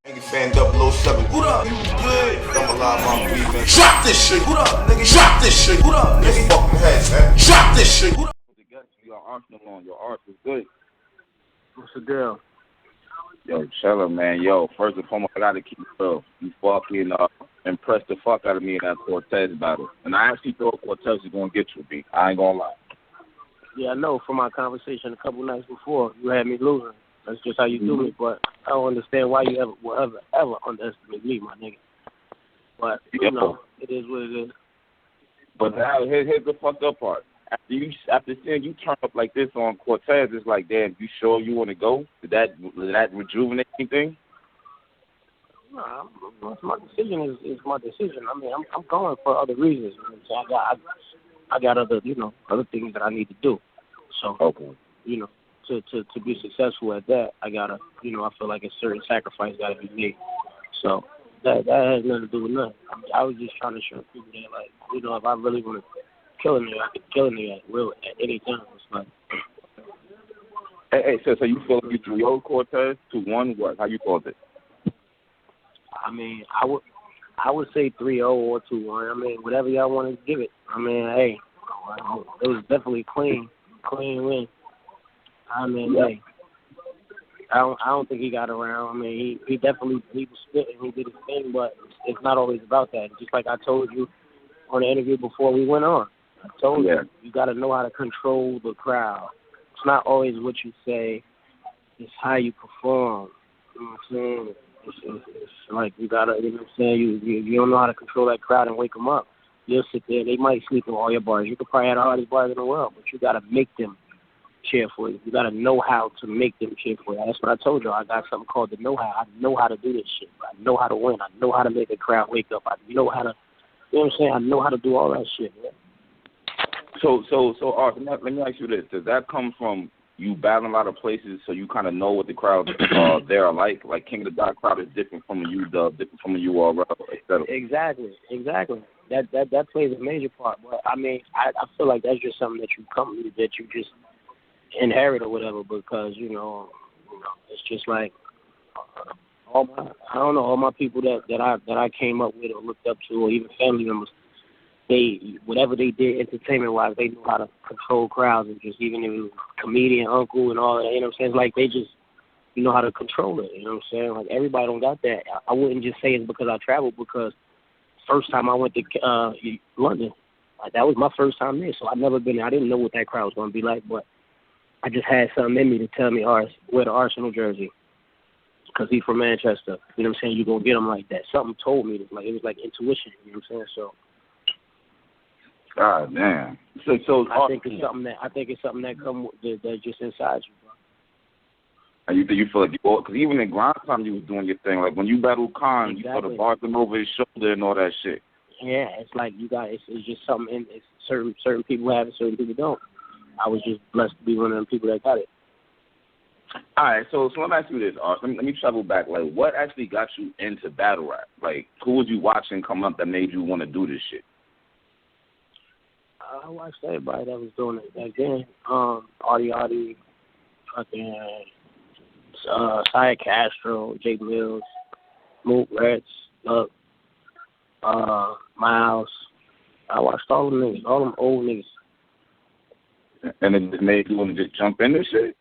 Nigga fan 007. What up? You good? I'm alive, I'm breathing. Drop this shit. What up, nigga? Drop this shit. What up, nigga? Fucking head, man. Drop this shit. What up? Your Arsonal on. Your art is good. What's the deal? Yo, chillin', man. Yo, first and foremost, I gotta keep it real. You fucking impressed the fuck out of me in that Cortez battle. And I actually thought Cortez was gonna get you, B. I ain't gonna lie. Yeah, I know from our conversation a couple nights before, you had me losing. That's just how you do me, but I don't understand why you will ever underestimate me, my nigga. But, you know, it is what it is. But now, here's the fucked up part. After seeing you turn up like this on Cortez, it's like, damn, you sure you want to go? Did that rejuvenate anything? No, my decision is my decision. I mean, I'm going for other reasons. So I got other things that I need to do. So, okay. You know, to be successful at that, I gotta, I feel like a certain sacrifice got to be made. So that has nothing to do with nothing. I was just trying to show people that, like, if I really want to kill a nigga, I could kill a nigga at any time. It's like, hey, so you feel like you 3-0 Cortez to 1? What? How you called it? I mean, I would say 3-0 or 2-1. I mean, whatever y'all want to give it. I mean, hey, it was definitely clean win. I mean, hey, I don't think he got around. I mean, he definitely was spitting. He did his thing, but it's not always about that. Just like I told you on the interview before we went on. I told you got to know how to control the crowd. It's not always what you say. It's how you perform. You know what I'm saying? It's like you got to, you know what I'm saying? You don't know how to control that crowd and wake them up. You'll sit there. They might sleep in all your bars. You could probably have the hardest bars in the world, but you got to make them cheer for you. You got to know how to make them cheer for you. That's what I told you. I got something called the know-how. I know how to do this shit. I know how to win. I know how to make the crowd wake up. I know how to, you know what I'm saying? I know how to do all that shit, man. So, Art, let me ask you this. Does that come from you battling a lot of places so you kind of know what the crowds there are like? Like King of the Dot crowd is different from a UW, different from a URL, etc. Exactly. That plays a major part. But, I mean, I feel like that's just something that you just inherit or whatever because, it's just like all my people that I came up with or looked up to or even family members, whatever they did entertainment-wise, they knew how to control crowds and just even if it was comedian, uncle, and all that, you know what I'm saying? It's like they just, know how to control it, you know what I'm saying? Like everybody don't got that. I wouldn't just say it's because I traveled because first time I went to London, like that was my first time there, so I'd never been there. I didn't know what that crowd was going to be like, but I just had something in me to tell me, wear the Arsenal jersey because he's from Manchester. You know what I'm saying? You're going to get him like that. Something told me, it was like intuition, you know what I'm saying? So, God damn. So I think it's something that come that's just inside you, bro. And you feel like because even in grind time you was doing your thing. Like when you battled Khan, exactly. You saw the bars them over his shoulder and all that shit. Yeah, it's like it's just something. It's certain people have it, certain people don't. I was just blessed to be one of them people that got it. All right, so let me ask you this, Art. Let me travel back. Like, what actually got you into battle rap? Like, who was you watching come up that made you want to do this shit? I watched everybody that was doing it back then. Artie, fucking Saya Castro, Jake Mills, Moot Reds, Miles. I watched all them niggas, all them old niggas. And it made you want to just jump in this shit?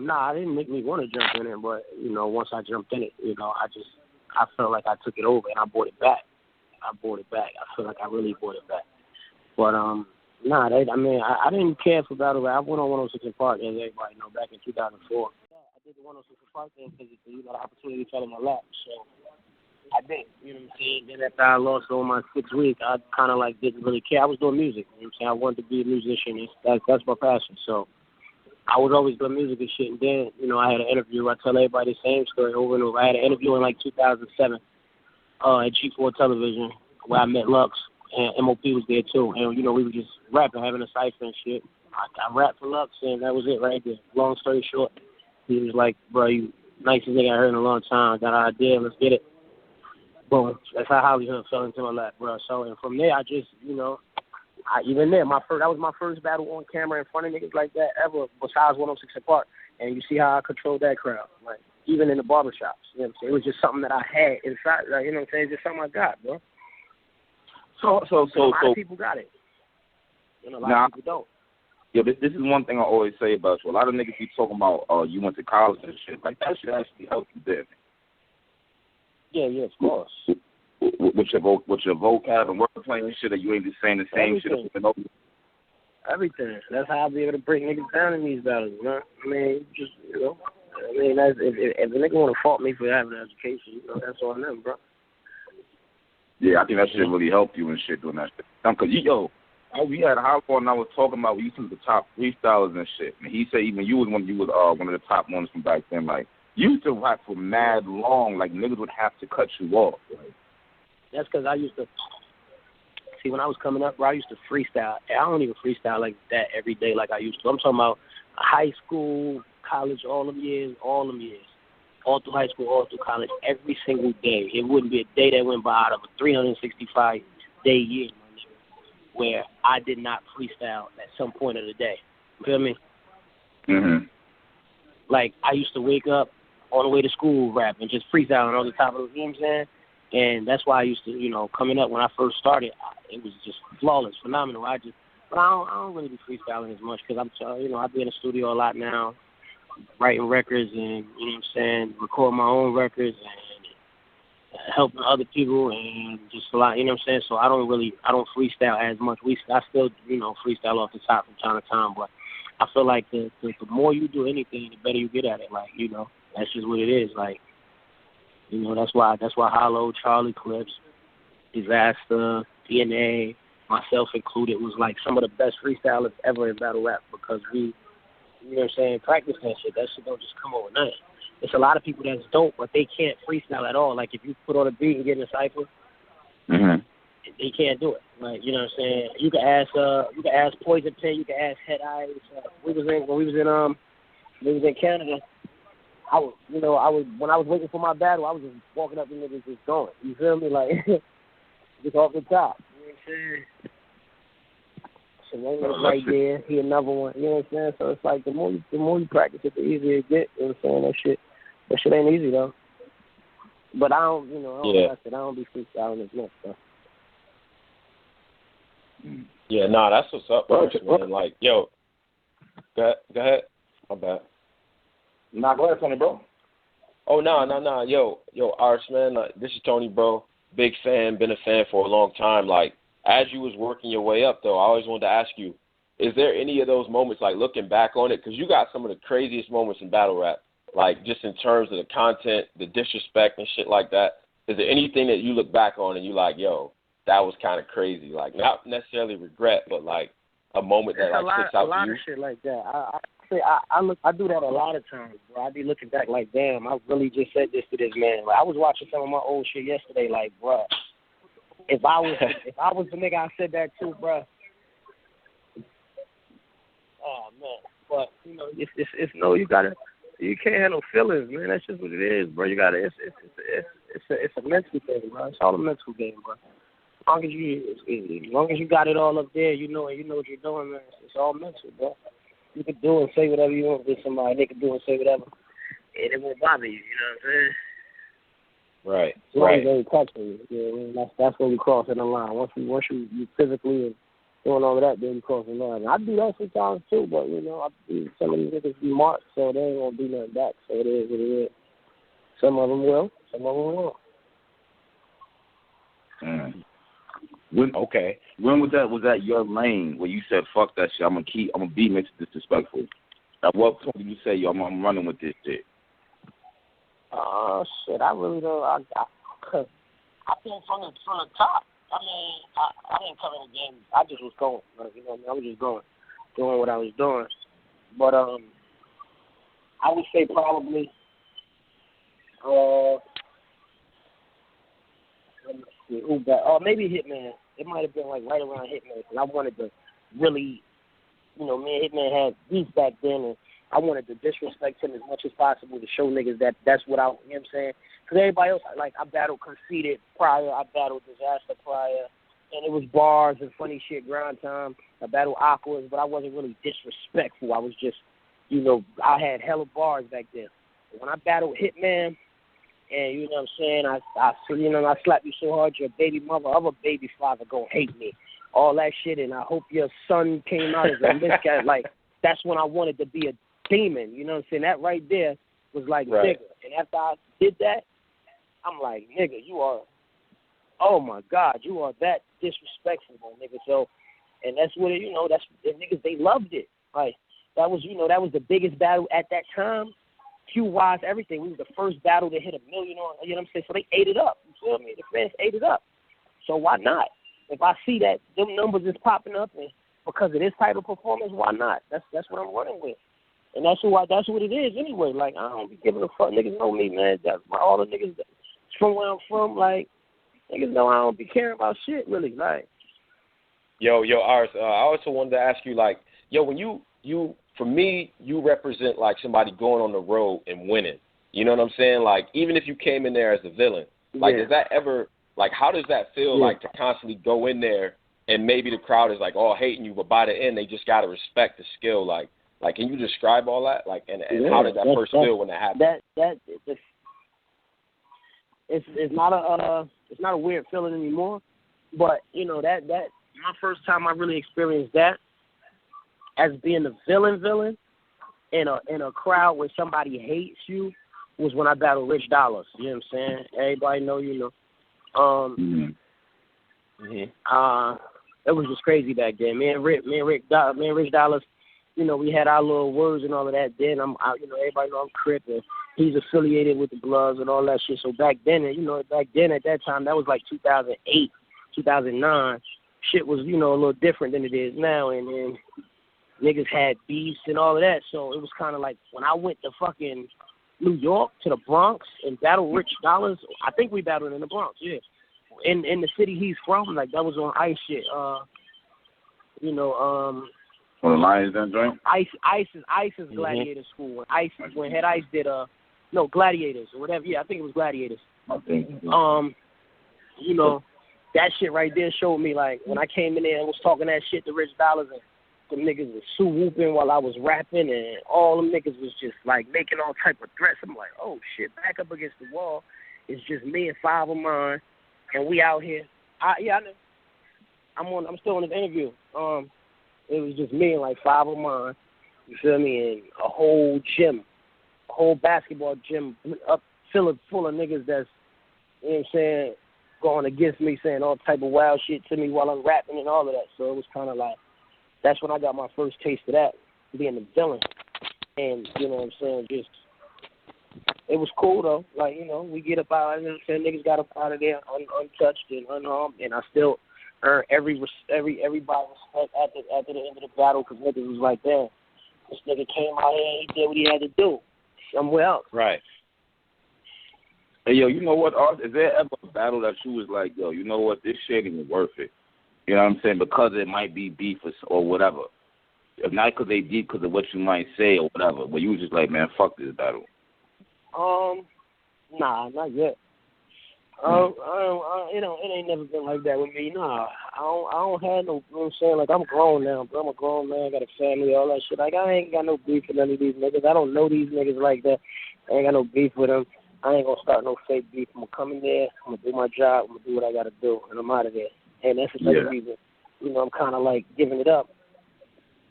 Nah, it didn't make me want to jump in it, but, once I jumped in it, I felt like I took it over and I brought it back. I feel like I really brought it back. But, I didn't care for battle rap. I went on 106 in Park, as everybody know, back in 2004. I did the 106 in Park thing because, the opportunity fell in my lap. So I did, you know what I'm saying? Then after I lost on my 6th week, I kind of, didn't really care. I was doing music, you know what I'm saying? I wanted to be a musician. That's my passion. So I was always doing music and shit. And then, I had an interview. I tell everybody the same story over and over. I had an interview in, 2007 at G4 Television where I met Lux. And MOP was there too, and we were just rapping, having a cipher and shit. I rapped for Lux, and that was it right there. Long story short, he was like, "Bro, you nicest nigga I heard in a long time. Got an idea, let's get it." Boom. That's how Hollywood fell into my lap, bro. So, and from there, I just, even there, that was my first battle on camera in front of niggas like that ever, besides 106 in Park. And you see how I controlled that crowd. Like, even in the barbershops. You know what I'm saying? It was just something that I had inside. Like, you know what I'm saying? It's just something I got, bro. So a lot of people got it. And a lot of people don't. Yeah, this is one thing I always say about you. A lot of niggas be talking about you went to college and shit. Like, that shit actually helped you there. Yeah, of course. With your vocab and wordplay and shit, that you ain't just saying the same shit over. Everything. That's how I'll be able to break niggas down in these battles, you know? I mean, just, you know, I mean, that's, if a nigga want to fault me for having an education, you know, that's on them, bro. Yeah, I think that shit really helped you and shit doing that shit. Because, we had a hot and I was talking about, we used to be the top freestylers and shit. And he said even you was one of the top ones from back then. Like, you used to rap for mad long. Like, niggas would have to cut you off. Like, that's because I used to, see, when I was coming up, bro, I used to freestyle. I don't even freestyle like that every day like I used to. I'm talking about high school, college, all them years. All through high school, all through college, every single day. It wouldn't be a day that went by out of a 365-day year, where I did not freestyle at some point of the day. You feel me? Mm-hmm. Like, I used to wake up on the way to school rapping, just freestyling on the top of the, you know what I'm saying? And that's why I used to, you know, coming up when I first started, it was just flawless, phenomenal. But I don't really be freestyling as much because I be in the studio a lot now, writing records and, you know what I'm saying, record my own records and helping other people and just a lot, you know what I'm saying? So I don't freestyle as much. I still, you know, freestyle off the top from time to time, but I feel like the more you do anything, the better you get at it. Like, you know, that's just what it is. Like, you know, that's why Hollow, Charlie Clips, Disaster, DNA, myself included, was like some of the best freestylers ever in battle rap because we, you know what I'm saying, practice that shit. That shit don't just come overnight. It's a lot of people that's dope, but they can't freestyle at all. Like, if you put on a beat and get in a cipher, they can't do it. Like, you know what I'm saying? You can ask Poison Pen, you can ask Head Eyes. When we was in Canada, when I was waiting for my battle, I was just walking up and niggas just going. You feel me? Like, just off the top. You know what I'm saying? Shenanigans right there. He another one. You know what I'm saying? So it's like the more you practice it, the easier it get. You know what I'm saying? That shit ain't easy though. But I don't be freestyling as much though. Yeah, that's what's up, man. Like, yo, go ahead. My bad. Nah, go ahead, Tony, bro. Oh, no. Yo, Ars, man, this is Tony, bro. Big fan, been a fan for a long time. Like, as you was working your way up, though, I always wanted to ask you, is there any of those moments, like, looking back on it? Because you got some of the craziest moments in battle rap, like, just in terms of the content, the disrespect and shit like that. Is there anything that you look back on and you like, yo, that was kind of crazy? Like, not necessarily regret, but, like, a moment that, like, sticks out to you? A lot of shit like that. I do that a lot of times, bro. I be looking back like, damn, I really just said this to this man. Like, I was watching some of my old shit yesterday, like, bro, if I was the nigga I said that to, bro. Oh man, but you know, it's no, you can't handle feelings, man. That's just what it is, bro. You gotta, it's a mental thing, bro. It's all a mental game, bro. As long as you got it all up there, you know what you're doing, man. It's all mental, bro. You can do and say whatever you want with somebody. They can do and say whatever, and it won't bother you. You know what I'm saying? Right. As long as they ain't touching you. You know what I mean? That's when you crossing the line. Once you physically and doing all of that, then you cross the line. I do that sometimes too, but you know, some of these niggas be marked, so they ain't gonna do nothing back. So it is what it is. Some of them will, some of them won't. When was that your lane where you said fuck that shit? I'm gonna be mentally disrespectful. At what point did you say, yo, I'm running with this shit? Shit, I really don't. I think from the top. I mean, I didn't come in the game. I just was going. Like, you know what I mean? I was just going, doing what I was doing. But I would say probably let me see, who back? Maybe Hitman. It might have been like right around Hitman because I wanted to really, you know, me and Hitman had beef back then, and I wanted to disrespect him as much as possible to show niggas that that's what you know what I'm saying? Because everybody else, like, I battled Conceited prior, I battled Disaster prior, and it was bars and funny shit, grind time. I battled Aquas, but I wasn't really disrespectful. I was just, you know, I had hella bars back then. When I battled Hitman, and you know what I'm saying, I slap you so hard, your baby mother, other baby father gonna hate me. All that shit, and I hope your son came out as a miscarriage. Like, that's when I wanted to be a demon. You know what I'm saying? That right there was like, right. nigga. And after I did that, I'm like, nigga, you are, oh my God, you are that disrespectful, nigga. So, and that's what it, that's the niggas, they loved it. Like, that was, that was the biggest battle at that time. Q-wise, everything. We was the first battle to hit 1 million on, you know what I'm saying? So they ate it up. You feel me? The fans ate it up. So why not? If I see that them numbers is popping up and because of this type of performance, why not? That's what I'm running with. And that's what it is anyway. Like, I don't be giving a fuck. Niggas know me, man. That's all the niggas from where I'm from, like, niggas know I don't be caring about shit, really. Like, Yo, Ars, I also wanted to ask you, like, yo, when you for me, you represent, like, somebody going on the road and winning. You know what I'm saying? Like, even if you came in there as a villain, like, does that ever, like, how does that feel, like, to constantly go in there and maybe the crowd is, like, all hating you, but by the end they just got to respect the skill? Like, can you describe all that? Like, and how did that first feel when that happened? It's not a weird feeling anymore, but, that my first time I really experienced that as being the villain in a crowd where somebody hates you was when I battled Rich Dollars. You know what I'm saying? Everybody know, it was just crazy back then. Me and Rich Dollars, we had our little words and all of that. Then everybody know I'm Crip, and he's affiliated with the Bloods and all that shit. So back then at that time, that was like 2008, 2009. Shit was, a little different than it is now, and then niggas had beefs and all of that. So it was kind of like when I went to fucking New York to the Bronx and battled Rich Dollars. I think we battled in the Bronx, yeah. In the city he's from, like that was on Ice shit. On the Lions Den joint? Ice's Gladiator School. When Head Ice did Gladiators or whatever. Yeah, I think it was Gladiators. That shit right there showed me, like, when I came in there and was talking that shit to Rich Dollars, and them niggas was whooping while I was rapping, and all them niggas was just, like, making all type of threats. I'm like, oh, shit, back up against the wall. It's just me and 5 of mine, and we out here. I know. I'm still in this interview. It was just me and, like, 5 of mine, you feel me, and a whole basketball gym full of niggas that's, you know what I'm saying, going against me, saying all type of wild shit to me while I'm rapping and all of that. So it was kind of like, that's when I got my first taste of that, being the villain. And, you know what I'm saying, just, it was cool, though. Like, we get up out, you know what I'm saying, niggas got up out of there untouched and unharmed, and I still earn everybody respect at the end of the battle, because niggas was like, damn, this nigga came out here and he did what he had to do somewhere else. Right. Hey, yo, you know what, Art? Is there ever a battle that you was like, yo, you know what, this shit ain't worth it? You know what I'm saying? Because it might be beef or whatever. If not because they beef because of what you might say or whatever, but you was just like, man, fuck this battle. Nah, not yet. It ain't never been like that with me. Nah, I don't have no, you know what I'm saying? Like, I'm grown now, bro. I'm a grown man, I got a family, all that shit. Like, I ain't got no beef with none of these niggas. I don't know these niggas like that. I ain't got no beef with them. I ain't gonna start no fake beef. I'm gonna come in there, I'm gonna do my job, I'm gonna do what I gotta do, and I'm out of there. And that's another reason, I'm kind of like giving it up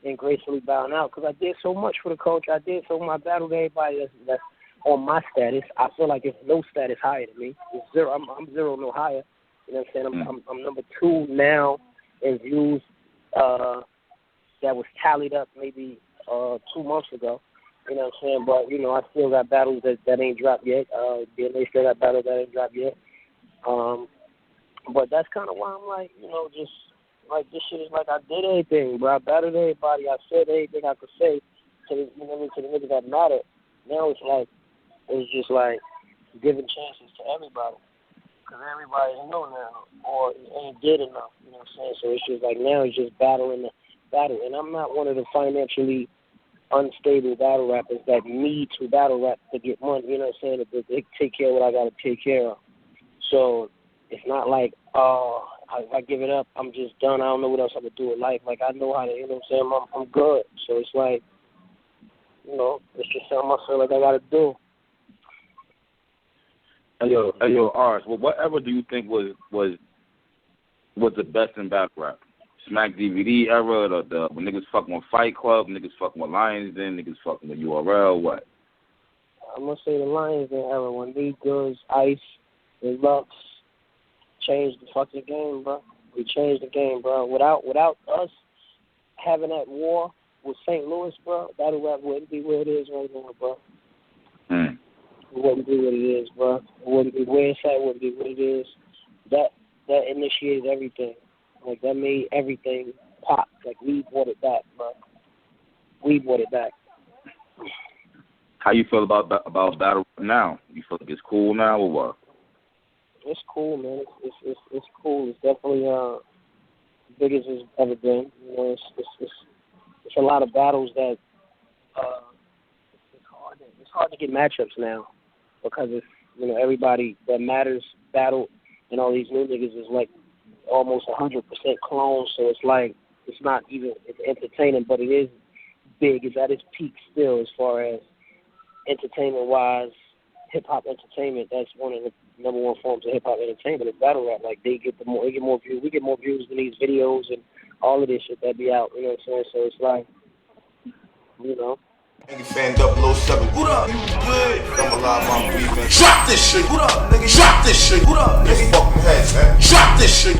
and gracefully bowing out, because I did so much for the culture. I did so much. I battled everybody that's on my status. I feel like it's no status higher than me. It's zero. I'm zero, no higher. You know what I'm saying? I'm number 2 now in views that was tallied up maybe 2 months ago. You know what I'm saying? But, I still got battles that ain't dropped yet. DNA still got battles that ain't dropped yet. But that's kind of why I'm like, just like this shit is like I did everything, bro. I battled everybody. I said everything I could say to the niggas that mattered. Now it's just like giving chances to everybody, because everybody know now or ain't did enough. You know what I'm saying? So it's just like now it's just battling the battle, and I'm not one of the financially unstable battle rappers that need to battle rap to get money. You know what I'm saying? To take care of what I got to take care of. So it's not like, if I give it up, I'm just done. I don't know what else I could do with life. Like, I know how to, you know what I'm saying? I'm good. So it's like, it's just something I feel like I got to do. Hey yo, Ars. Well, whatever do you think was the best in battle rap? Smack DVD era, the when niggas fucking with Fight Club, niggas fucking with Lions Den, niggas fucking with URL, what? I'm gonna say the Lions Den era when Lee Goods, Ice, and Lux changed the fucking game, bro. We changed the game, bro. Without us having that war with St. Louis, bro, battle rap wouldn't be where it is right now, bro. Mm. It wouldn't be what it is, bro. It wouldn't be where it's at. Wouldn't be what it is. That initiated everything. Like that made everything pop. Like we brought it back, bro. We brought it back. How you feel about battle now? You feel like it's cool now or what? It's cool, man. It's cool. It's definitely as big as it's ever been. You know, it's a lot of battles that it's hard to get matchups now because it's, you know, everybody that matters battle and all these new niggas is like almost 100% clones. So it's like it's not even it's entertaining, but it is big. It's at its peak still as far as entertainment wise. Hip hop entertainment, that's one of the number one forms of hip hop entertainment is battle rap. Like they get more views. We get more views than these videos and all of this shit that be out. You know what I'm saying? So it's like, you know. Nigga fan 007. What up? You good? I'm alive, I'm breathing. Drop this shit. What up, nigga? Drop this shit. What up, nigga? Fucking heads, man. Drop this shit.